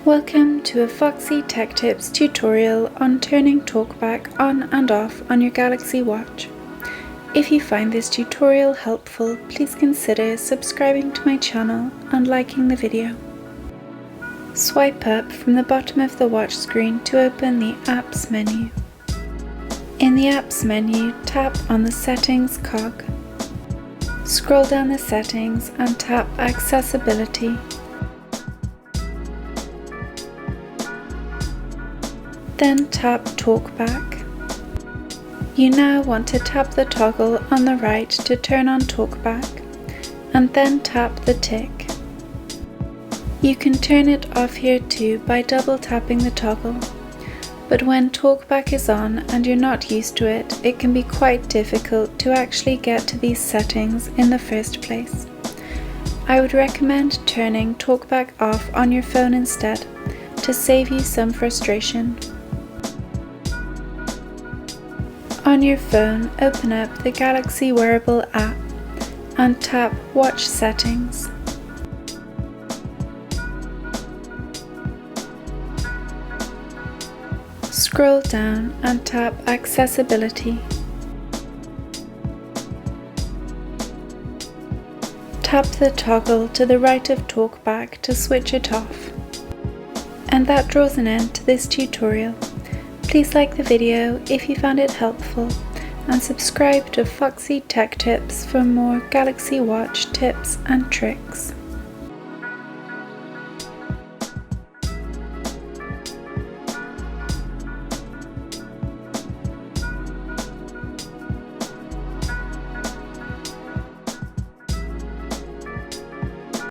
Welcome to a Foxy Tech Tips tutorial on turning Talkback on and off on your Galaxy Watch. If you find this tutorial helpful, please consider subscribing to my channel and liking the video. Swipe up from the bottom of the watch screen to open the Apps menu. In the Apps menu, tap on the Settings cog. Scroll down the settings and tap Accessibility. Then tap Talkback. You now want to tap the toggle on the right to turn on Talkback, and then tap the tick. You can turn it off here too by double tapping the toggle, but when Talkback is on and you're not used to it, it can be quite difficult to actually get to these settings in the first place. I would recommend turning Talkback off on your phone instead, to save you some frustration. On your phone, open up the Galaxy Wearable app and tap Watch Settings. Scroll down and tap Accessibility. Tap the toggle to the right of Talkback to switch it off. And that draws an end to this tutorial. Please like the video if you found it helpful, and subscribe to Foxy Tech Tips for more Galaxy Watch tips and tricks.